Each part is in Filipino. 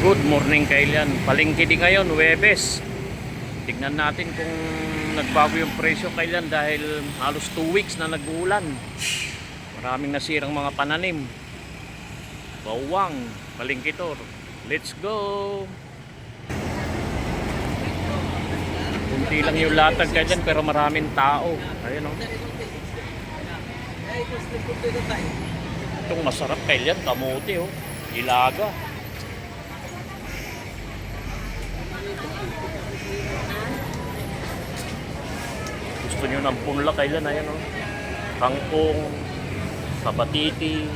Good morning kailan. Palengke din ngayon, Huwebes. Tignan natin kung nagbago yung presyo kailan dahil halos 2 weeks na nag-uulan. Maraming nasirang mga pananim. Bawang, palengke to. Let's go! Kunti lang yung latag kailan pero maraming tao. Ayun o. Itong masarap kailan, kamote o. Ilaga. Gusto nyo ng punla kailan, ayan o. Kangkong, kabatiti,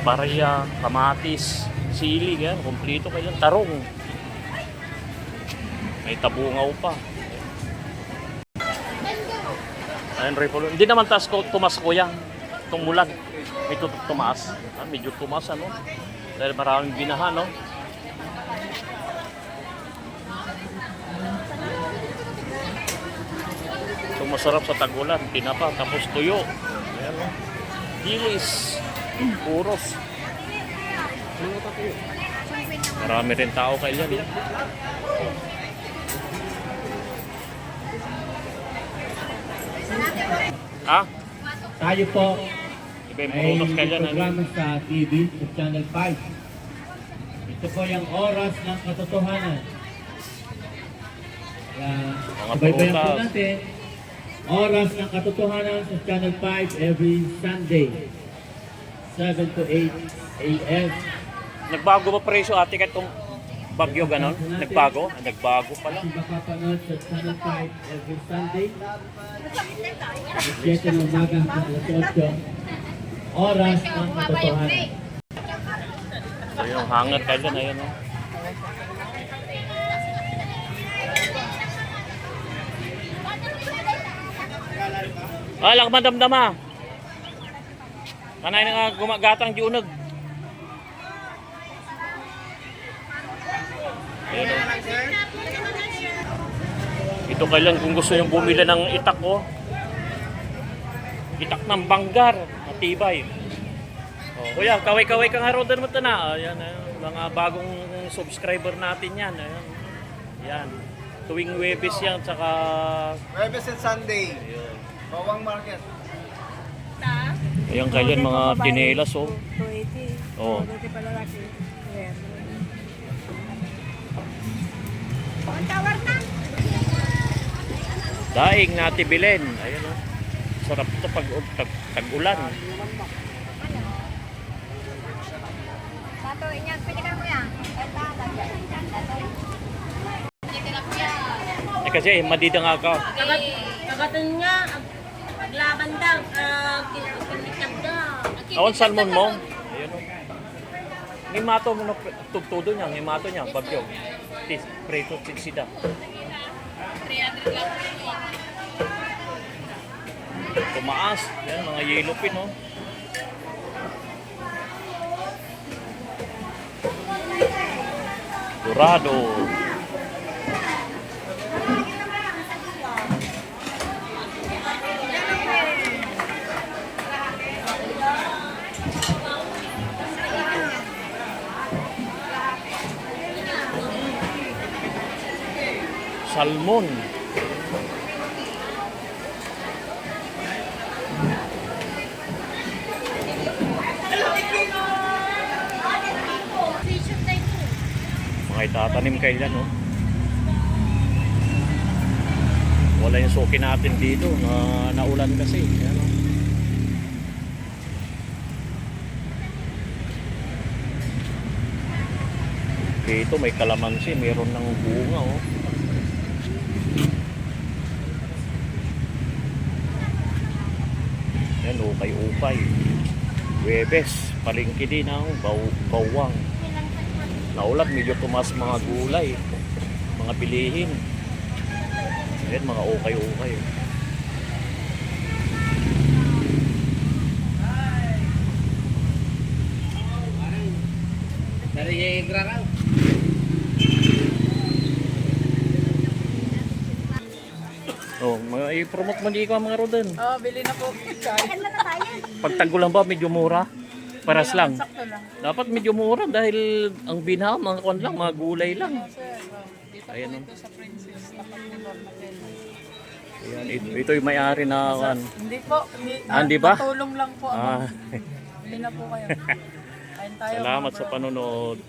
barya, kamatis, sili, yan. Kompleto kailan. Tarong. May tabungaw pa. Ayan, repolo. Hindi naman tumas kuya. Itong mulan. May tumaas. Medyo tumaas, ano. Dahil maraming binahan, no. Itong masarap sa tagulan. Tinapa, tapos tuyo. Ayan, no. Dilis. Puros. Marami rin tao kailan, eh. Ha? Tayo po Iba yung ay prutas kailan, ano? programa sa TV, sa Channel 5. Ito po yung oras ng katotohanan. Kaya, Mga subaybayan po prutas. natin. Oras ng katotohanan sa Channel 5 every Sunday. 7 to 8 a.m. Nagbago ba presyo ate ka itong bagyo ganon? Nagbago? Nagbago pala. Mapapanood sa Channel 5 every Sunday. Alas 7 ng umaga hanggang alas 8. Oras ng katotohanan. So yung hanger kailan, ayun o. Lang madamdama. Kanay nga gumagatang di unag. Ayun o. Ito kailan kung gusto yung bumili ng itak o. Itak ng banggar. Matibay. Oh, kuya, kaway-kaway ka nga rodan mo ito na. Ayan, mga bagong subscriber natin yan. Ayan. Yan. Tuwing Huwebes yan, tsaka... Huwebes and Sunday. Ayun. Bawang Market. Ayan kailan mga tinelas, oh. 280. Oo. 280 pala laki. Ayan. Ang tawar na. Daing natibilen. Ayan, oh. Sarap ito pag tag-ulan. Sato, inyan. Pwede ka kuya. Kasi madidang nga ka. Kagatan nga. Paglaban daw. Kinikab daw. Awan salmon mo. Ayun, oh. Ngimato mo na tugtudo niya. Ngimato niya. Bagyo. Preto sida. 300 lang. Tumaas. Yan, mga yellow pin, oh. Dorado. Salmon. Mga itatanim kailan, no? Wala yung suki natin dito na naulan kasi. Ayan, no? Dito may kalamansi, mayroon ng bunga, oh. Yan, ukay-ukay. Huwebes, palengke din ang bawang. Naulat, medyo tumas mga gulay, mga bilihin. Ayan, mga ukay-ukay. Nariyegra raw. Oh, i-promote mo di ko mga rodan. Oh, bili na po. Pag tagulan ba medyo mura? Paras lang. Sakto lang. Dapat medyo mura dahil ang binha, mga kwan lang, mga gulay lang. Sir, dito Ayan, po ito sa Princess, tapat ni Lorna Bella. Ayan, ito yung may-ari na kwan. Hindi po, Hindi ba? Patulong lang po ako. Ah, Hindi na po kayo. Kain tayo. salamat mga sa bro. panonood.